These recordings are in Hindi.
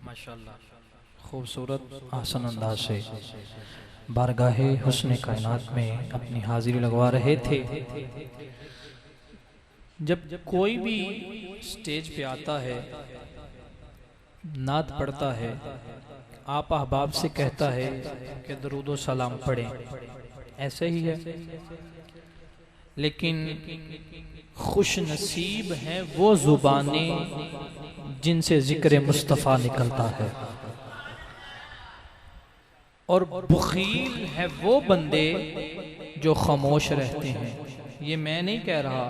माशाअल्लाह खूबसूरत आसन अंदाज से बारगाहे हुस्न कायनात में अपनी हाजिरी लगवा रहे थे। जब कोई भी स्टेज पे आता है, नात पढ़ता है, आप अहबाब से कहता है कि दरूद व सलाम पढ़ें, ऐसे ही है। लेकिन खुश नसीब हैं वो जुबानें जिनसे जिक्र मुस्तफ़ा निकलता है, और बुखील है वो बंदे जो खामोश रहते हैं। ये मैं नहीं कह रहा,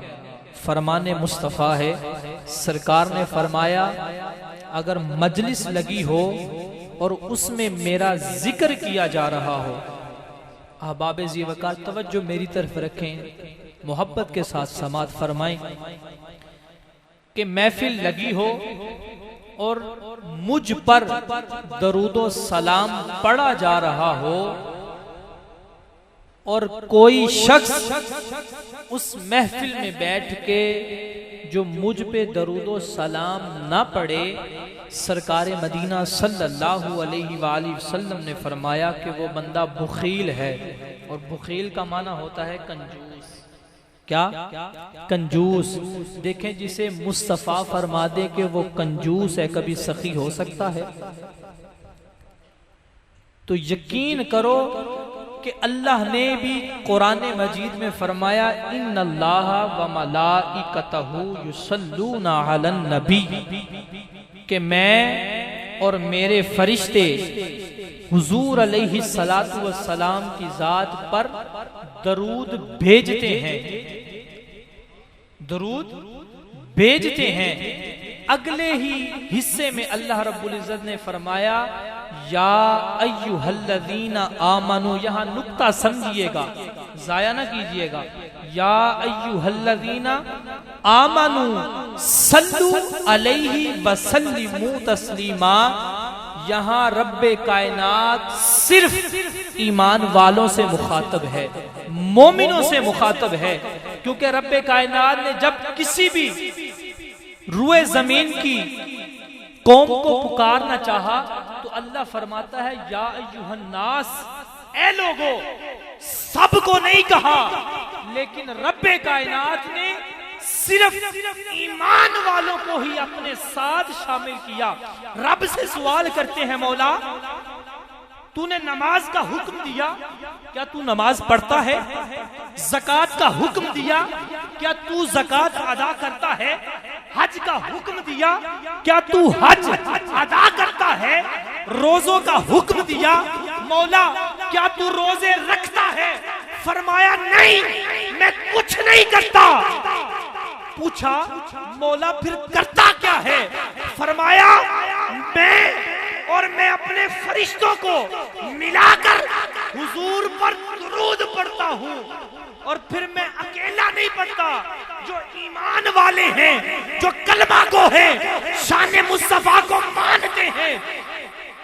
फरमाने मुस्तफ़ा है। सरकार ने फरमाया अगर मजलिस लगी हो और उसमें मेरा जिक्र किया जा रहा हो, अहबाब ज़ीवकार तवज्जो मेरी तरफ रखें, मोहब्बत के साथ समात फरमाएं कि महफिल लगी हो और मुझ पर दरूदो सलाम पढ़ा जा रहा हो और कोई शख्स उस महफिल में बैठ के जो मुझ पे दरूदो सलाम ना पढ़े, सरकार मदीना सल्लल्लाहु अलैहि वसल्लम ने फरमाया कि वो बंदा बुखील है। और बुखील का माना होता है कंजूस। क्या? कंजूस। देखें, जिसे मुस्तफ़ा फरमा दे कि वो कंजूस है, कभी सखी हो सकता है? तो यकीन करो कि अल्लाह ने भी कुरान मजीद में फरमाया इन्नल्लाह व मलाइकतहु युसल्लूना अलन नबी, कि मैं और मेरे फरिश्ते हुजूर अलैहि सलातु व सलाम की जात पर दरूद भेजते हैं, दरूद भेजते हैं। अगले ही हिस्से में अल्लाह रब्बुल इज्जत ने फरमाया या अय्युहल्लज़ीना आमनू, यहाँ नुक्ता समझिएगा, जाया ना कीजिएगा। या अय्युहल्लज़ीना आमनू सल्लू अलैहि वसल्लिमू तस्लीमा, यहाँ रब्बे कायनात सिर्फ ईमान वालों से मुखातब है, मोमिनों से मुखातब है। क्योंकि रब्बे कायनात ने जब किसी भी रुए जमीन की कौम को पुकारना चाहा तो अल्लाह फरमाता है या अय्युहन्नास, ए लोगो, सबको नहीं कहा, लेकिन रब्बे कायनात ने सिर्फ ईमान वालों को ही अपने साथ शामिल किया। रब से सवाल करते हैं, मौला तूने नमाज का हुक्म दिया, क्या तू नमाज पढ़ता है? ज़कात का हुक्म दिया, क्या तू ज़कात अदा करता है? हज का हुक्म दिया, क्या तू हज अदा करता है? रोजों का हुक्म दिया, मौला क्या तू रोजे रखता है? फरमाया नहीं, मैं कुछ नहीं करता। पूछा मौला फिर करता क्या है? फरमाया मैं अपने फरिश्तों को मिलाकर हुजूर पर दुरूद पढ़ता हूँ, और फिर मैं अकेला नहीं पढ़ता, जो ईमान वाले हैं, जो कलमा को है, शान मुस्तफा को मानते हैं,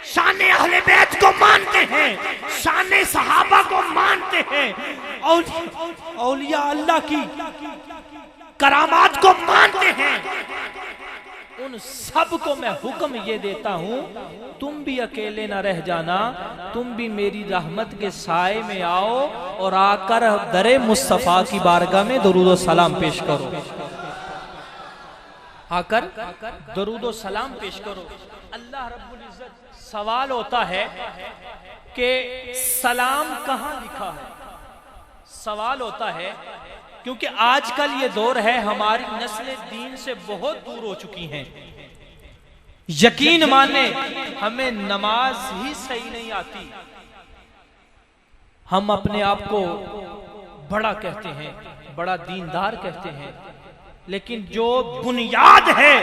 शान अहले बैत को मानते हैं, शान सहाबा को मानते हैं, औलिया अल्लाह की करामात को मानते हैं, उन सब को मैं हुक्म ये देता हूं, तुम भी अकेले ना रह जाना, तुम भी मेरी रहमत के साए में आओ और आकर दरे मुस्तफा की बारगाह में दरूद व सलाम पेश करो, आकर दरूद व सलाम पेश करो। अल्लाह रब्बुल इज्जत, सवाल होता है कि सलाम कहां लिखा है? सवाल होता है क्योंकि आजकल ये दौर है, हमारी नस्लें दीन से बहुत दूर हो चुकी हैं। यकीन माने हमें नमाज ही सही नहीं आती, हम अपने आप को बड़ा कहते हैं, बड़ा दीनदार कहते हैं, लेकिन जो बुनियाद है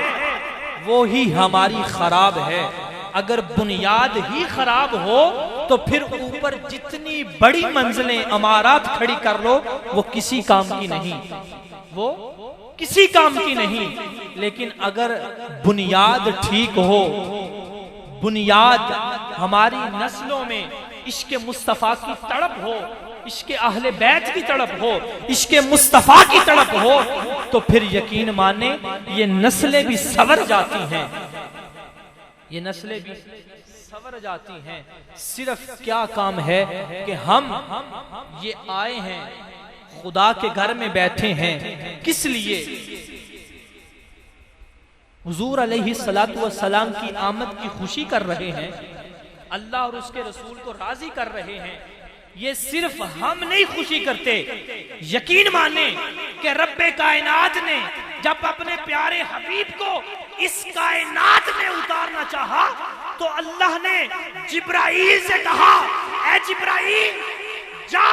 वो ही हमारी खराब है। अगर बुनियाद ही खराब हो तो फिर ऊपर जितनी बड़ी मंजिलें इमारत खड़ी कर लो वो किसी काम की नहीं, वो किसी काम की नहीं। लेकिन अगर बुनियाद ठीक हो, बुनियाद हमारी नस्लों में इश्क मुस्तफ़ा की तड़प हो, इश्क अहले बैत की तड़प हो, इश्क मुस्तफ़ा की तड़प हो, तो फिर यकीन माने ये नस्लें भी सवर जाती हैं, ये नस्लें भी सवर जाती हैं। सिर्फ क्या काम है कि हम ये आए हैं, खुदा के घर में बैठे हैं, किस लिए? हुजूर अलैहिस्सलातु वस्सलाम की आमद की खुशी कर रहे हैं, अल्लाह और उसके रसूल को राजी कर रहे हैं। ये सिर्फ हम नहीं खुशी करते, यकीन माने कि रब्बे कायनात ने जब अपने प्यारे हबीब को इस कायनात में उतारना चाहा तो अल्लाह ने जिब्राईल से कहा, ऐ जिब्राईल जा,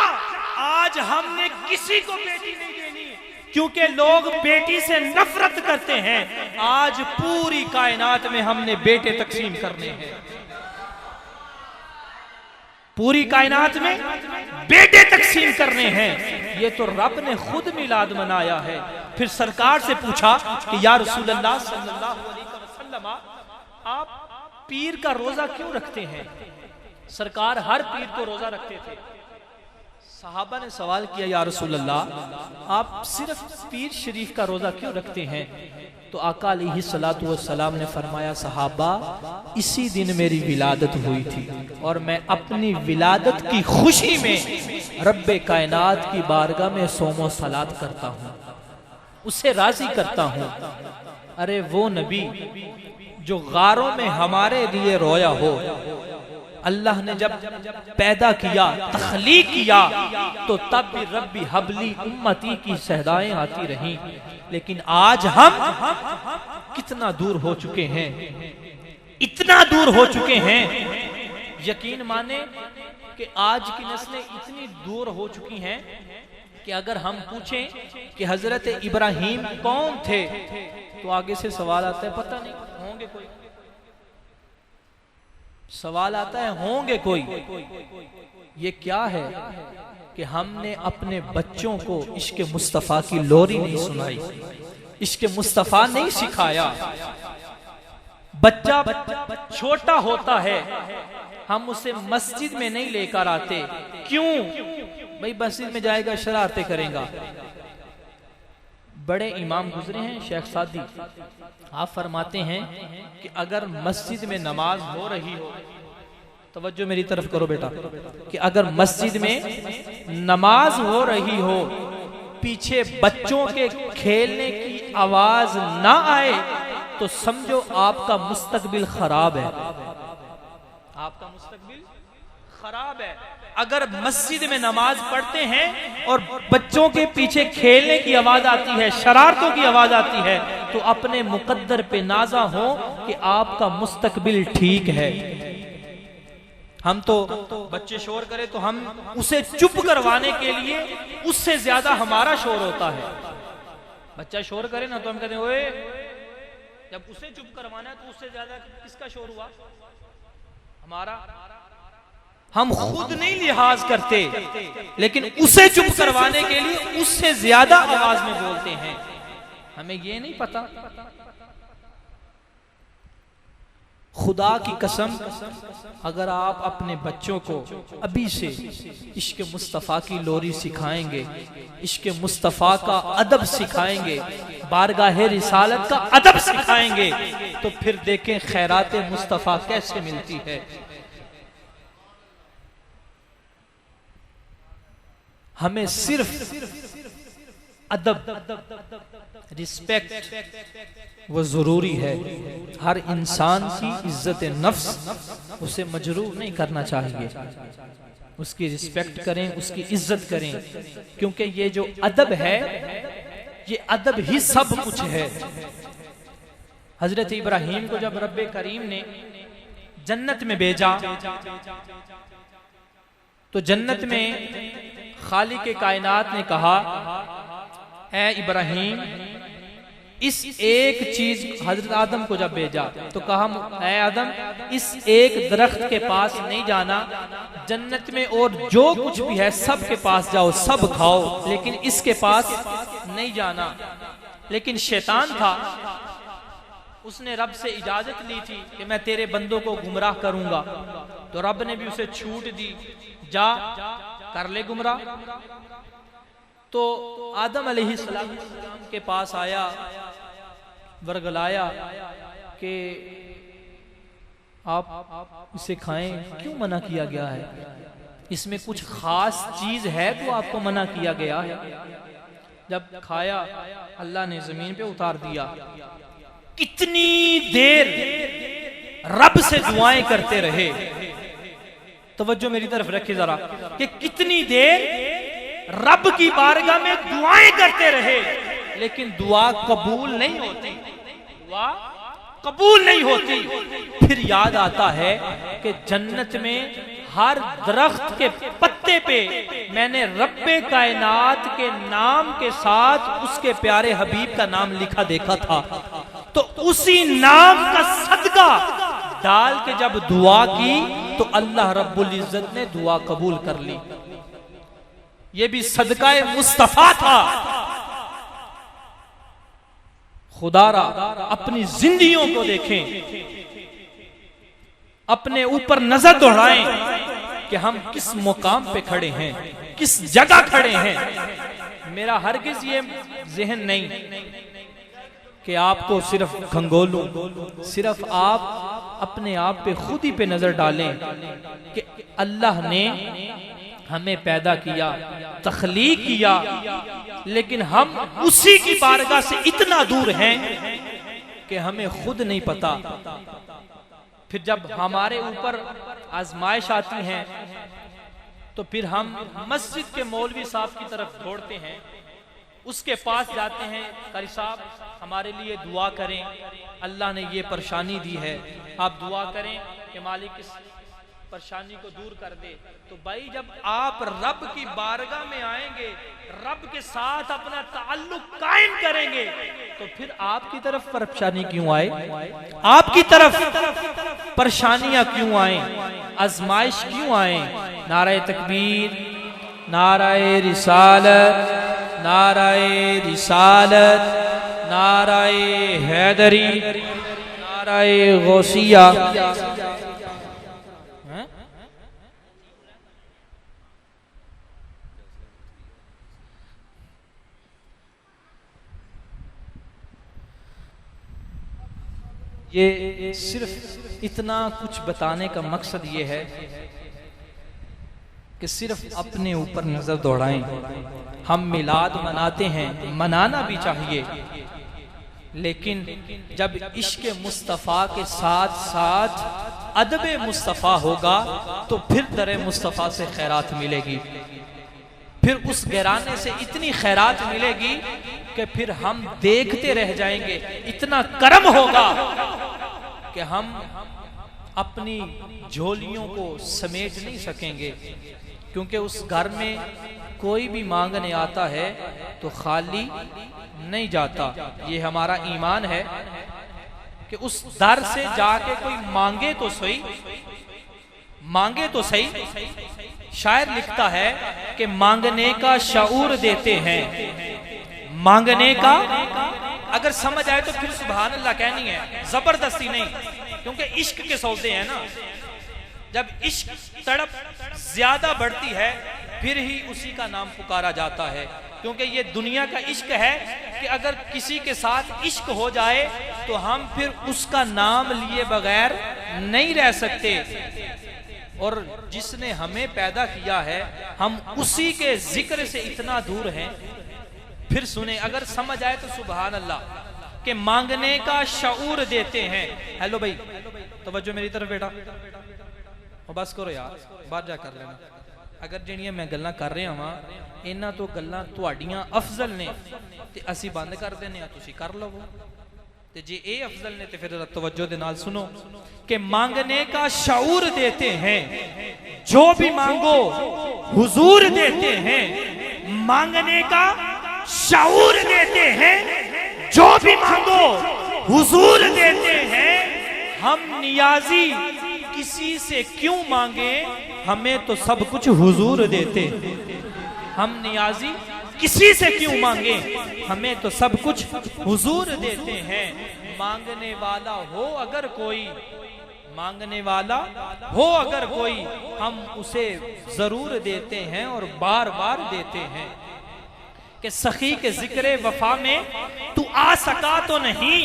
आज हमने किसी को बेटी नहीं देनी, क्योंकि लोग बेटी से नफरत करते हैं। आज पूरी कायनात में हमने बेटे तकसीम करने हैं, पूरी कायनात में बेटे तकसीम करने हैं। ये तो रब ने खुद मिलाद मनाया है। फिर सरकार से पूछा कि या रसूल अल्लाह सल्लल्लाहु अलैहि वसल्लम, आप पीर का रोजा क्यों रखते हैं? सरकार हर पीर को रोजा रखते थे। सहाबा ने सवाल किया, या रसूल अल्लाह, आप सिर्फ पीर शरीफ का रोजा क्यों रखते हैं? तो आका अलैहिस्सलातु वस्सलाम ने फरमाया, सहाबा, इसी दिन मेरी विलादत हुई थी और मैं अपनी विलादत की खुशी में रब्बे कायनात की बारगाह में सोमो सलात करता हूँ, उसे राजी करता हूँ। अरे वो नबी जो गारों में हमारे लिए रोया हो, अल्लाह ने जब पैदा किया, तख्लीक किया, तो तब भी रब्बी हबली उम्मती की सहदाएं आती रहीं। लेकिन आज हम कितना दूर हो चुके हैं, इतना दूर हो चुके हैं। यकीन माने कि आज की नस्लें इतनी दूर हो चुकी हैं कि अगर हम पूछें कि हजरत इब्राहिम कौन थे, तो आगे से सवाल आता है, पता नहीं, होंगे कोई। सवाल आता है, होंगे कोई। ये क्या है कि हमने अपने बच्चों को इश्क मुस्तफ़ा की लोरी नहीं सुनाई, इश्क मुस्तफ़ा नहीं सिखाया। बच्चा छोटा होता है, हम उसे मस्जिद में नहीं लेकर आते। क्यों? भाई मस्जिद में जाएगा, शरारतें करेगा। बड़े इमाम गुजरे हैं, शेख सादी, आप फरमाते हैं कि अगर मस्जिद में नमाज हो रही हो, तवज्जो मेरी तरफ करो बेटा, कि अगर मस्जिद में नमाज हो रही हो, पीछे बच्चों के खेलने की आवाज ना आए, तो समझो आपका मुस्तकबिल खराब है, आपका मुस्तकबिल खराब है। अगर मस्जिद में नमाज पढ़ते हैं और बच्चों के पीछे खेलने की आवाज आती है, शरारतों की आवाज आती है, तो अपने मुकद्दर पे नाजा हो कि आपका मुस्तकबिल ठीक है। हम तो बच्चे शोर करे तो हम उसे चुप करवाने के लिए उससे ज्यादा हमारा शोर होता है। बच्चा शोर करे ना तो हम कहते हैं ओए, जब उसे चुप करवाना है तो उससे ज्यादा किसका शोर हुआ? हमारा। हम खुद नहीं लिहाज करते, लेकिन उसे चुप करवाने के लिए उससे ज्यादा आवाज में बोलते हैं। हमें ये नहीं पता। खुदा की कसम, अगर आप अपने बच्चों को अभी से इश्क मुस्तफ़ा की लोरी सिखाएंगे, इश्क मुस्तफ़ा का अदब सिखाएंगे, बारगाह रिसालत का अदब सिखाएंगे, तो फिर देखें खैरात मुस्तफ़ा कैसे मिलती है। हमें सिर्फ अदब, रिस्पेक्ट वो जरूरी है। हर इंसान की इज्जत नफ्स उसे मजरूर नहीं करना चाहिए, उसकी रिस्पेक्ट करें, उसकी इज्जत करें, क्योंकि ये जो अदब है, ये अदब ही सब कुछ है। हजरत इब्राहिम को जब रब्बे करीम ने जन्नत में भेजा, तो जन्नत में खालिक के कायनात ने कहा, ऐ इब्राहिम, इस एक चीज, हजरत आदम को जब भेजा तो कहा, ऐ आदम, इस एक दरख्त के पास नहीं जाना, जन्नत में और जो कुछ भी है सब के पास जाओ, सब खाओ, लेकिन इसके पास नहीं जाना। लेकिन शैतान था, उसने रब से इजाजत ली थी कि मैं तेरे बंदों को गुमराह करूंगा, तो रब ने भी उसे छूट दी, जा कर ले गुमराह। तो आदम अलैहिस्सलाम के पास आया, वर्गलाया कि आप इसे खाएं, क्यों मना किया गया है? इसमें कुछ खास चीज है तो आपको मना किया गया है। जब खाया अल्लाह ने जमीन पे उतार दिया। कितनी देर रब से दुआएं करते रहे। तवज्जो मेरी तरफ रखे जरा, कि कितनी देर रब की बारगाह में दुआएं करते रहे, लेकिन दुआ कबूल नहीं होती, दुआ कबूल नहीं होती। फिर याद आता है कि जन्नत में हर दरख्त के पत्ते पे मैंने रब्बे कायनात के नाम के साथ उसके प्यारे हबीब का नाम लिखा देखा था। तो उसी नाम का सदका डाल के जब दुआ की तो अल्लाह रब्बुल इज्जत ने दुआ कबूल कर ली। ये भी सदकाए मुस्तफा था। खुदारा अपनी जिंदगियों को देखें, अपने ऊपर नजर दौड़ाएं कि हम किस मुकाम पे खड़े हैं, किस जगह खड़े हैं। मेरा हरगिज ये जहन नहीं कि आपको सिर्फ खंगोलूं, सिर्फ आप अपने आप पे खुद ही पे नजर डालें कि अल्लाह ने हमें पैदा किया, तख्लीक किया, लेकिन हम उसी की बारगाह से इतना दूर हैं कि हमें खुद नहीं पता। फिर जब हमारे ऊपर आजमाइश आती है तो फिर हम मस्जिद के मौलवी साहब की तरफ दौड़ते हैं, उसके पास जाते हैं, कारी साहब हमारे लिए दुआ करें, अल्लाह ने ये परेशानी दी है, आप दुआ करें कि मालिक इस परेशानी को दूर कर दे। तो भाई जब आप रब की बारगाह में आएंगे, रब के साथ अपना ताल्लुक कायम करेंगे, तो फिर आपकी तरफ परेशानी क्यों आए? आपकी तरफ परेशानियां क्यों आए? आजमाइश क्यों आए? नाराए तकबीर, नाराए रिसालत, नाराए रिसालत, नाराए हैदरी, नाराए गौसिया। ये सिर्फ इतना कुछ बताने का मकसद ये है कि सिर्फ अपने ऊपर नजर दौड़ाएं। हम मिलाद मनाते हैं, मनाना भी चाहिए, लेकिन जब इश्क मुस्तफ़ा के साथ साथ अदब मुस्तफ़ा होगा तो फिर दरे मुस्तफ़ा से खैरात मिलेगी, फिर उस घराने से इतनी खैरात मिलेगी कि फिर हम देखते रह जाएंगे। इतना करम होगा कि हम अपनी झोलियों को समेट नहीं सकेंगे, क्योंकि उस घर में कोई भी मांगने आता है तो खाली नहीं जाता। ये हमारा ईमान है कि उस दर से जाके कोई मांगे तो सही, मांगे तो सही। शायर लिखता है कि मांगने का शऊर देते हैं, मांगने का अगर समझ आए तो फिर सुभान अल्लाह कहनी है, जबरदस्ती नहीं, क्योंकि इश्क के सौदे हैं ना। जब इश्क तड़प ज्यादा बढ़ती है फिर ही उसी का नाम पुकारा जाता है, क्योंकि ये दुनिया का इश्क है कि अगर किसी के साथ इश्क हो जाए तो हम फिर उसका नाम लिए बगैर नहीं रह सकते। और जिसने हमें पैदा किया है हम उसी के जिक्र से इतना दूर हैं। फिर सुने, अगर समझ आए तो सुभान अल्लाह, के मांगने का शऊर देते हैं। हेलो भाई, तवज्जो मेरी तरफ बेटा, और बस करो यार, बाहर जा कर लेना। अगर ਜਿਹੜੀਆਂ मैं गल्लां कर रहा वां इन्हां तो गल्लां तुहाड़ियां अफजल ने ते असीं बंद कर देने, तुसीं कर लवो, ते जे ये अफजल ने तो फिर तवज्जो दे नाल सुनो कि मांगने का शऊर देते हैं, जो भी मांगो हुजूर देते हैं। मांगने का शऊर देते हैं, जो भी मांगो हुजूर देते हैं। हम नियाजी किसी से क्यों मांगे, हमें तो सब कुछ हुजूर देते। हम नियाजी किसी से क्यों मांगे, हमें तो सब कुछ हुजूर देते हैं। मांगने वाला हो अगर कोई, मांगने वाला हो अगर कोई, हम उसे जरूर देते हैं और बार बार देते हैं। कि सखी के जिक्र वफा में तू आ सका तो नहीं,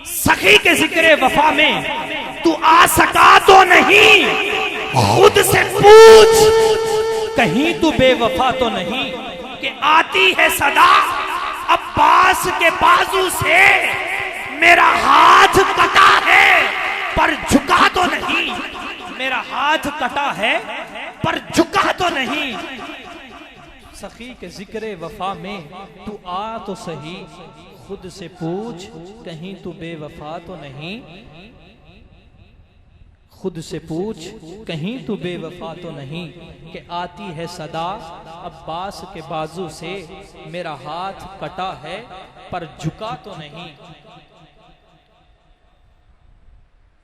सखी के जिक्र वफा में तू आ सका तो नहीं, खुद से पूछ कहीं तू बेवफा तो नहीं, कि आती है सदा अब्बास के बाजू से, मेरा हाथ कटा है पर झुका तो नहीं, मेरा हाथ कटा है पर झुका तो नहीं। सखी के जिक्र वफा में तू आ तो सही, खुद से पूछ कहीं तू बेवफा तो नहीं, खुद से पूछ कहीं तू बेवफा तो नहीं, कि आती है सदा अब्बास के बाजू से, मेरा हाथ कटा है पर झुका तो नहीं।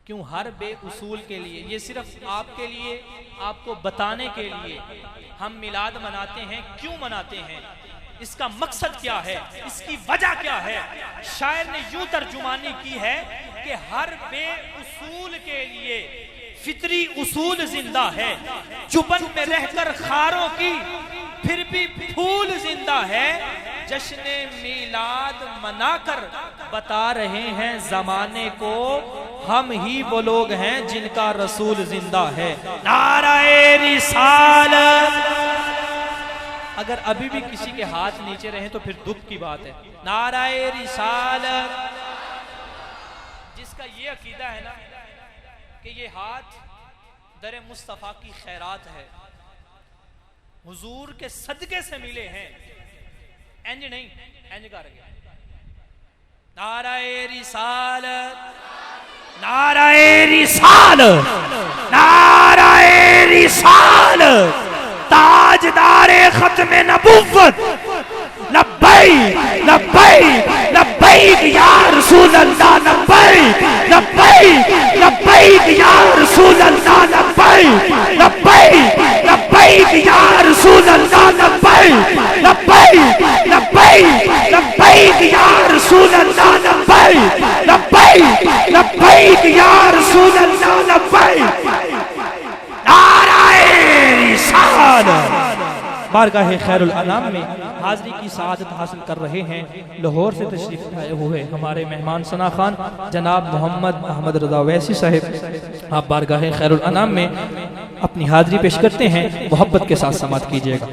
क्यों हर बेउसूल के लिए, ये सिर्फ आपके लिए, आपको बताने के लिए हम मिलाद मनाते हैं। क्यों मनाते हैं, इसका मकसद क्या है, इसकी वजह क्या है? शायर ने यूं तर्जुमानी की है कि हर बेउसूल के लिए फितरी उसूल जिंदा है, चुबन में रहकर खारों की फिर भी फूल जिंदा है। जश्न मिलाद मनाकर बता रहे हैं जमाने को, हम ही वो लोग हैं जिनका रसूल जिंदा है। नाराए रिसालत। अगर अभी भी किसी के हाथ नीचे रहे तो फिर दुख की बात है। नाराए रिसालत। जिसका ये अकीदा है ना कि ये हाथ दर मुस्तफा की खैरात है, हुजूर के सदके से मिले हैं, इंज नहीं इंज कर गया। नाराए रिसालत, नाराए रिसालत, नाराए रिसालत, ताजदारे खत्मे नबुव्वत, लब्बैक लब्बैक लब्बैक या रसूल अल्लाह, लब्बैक लब्बैक लब्बैक या रसूल अल्लाह, लब्बैक लब्बैक लब्बैक या रसूल अल्लाह, लब्बैक लब्बैक लब्बैक लब्बैक या रसूल अल्लाह, लब्बैक लब्बैक लब्बैक या रसूल अल्लाह, लब्बैक। नाराए रिसालत। बारगाह खैरुल अनाम में हाज़री की सआदत हासिल कर रहे हैं लाहौर से तशरीफ लाए हुए हमारे मेहमान सना खान जनाब मोहम्मद अहमद रज़ा वैसी साहिब। आप बारगाह खैरुल अनाम में अपनी हाज़री पेश करते हैं, मोहब्बत के साथ समाअत कीजिएगा।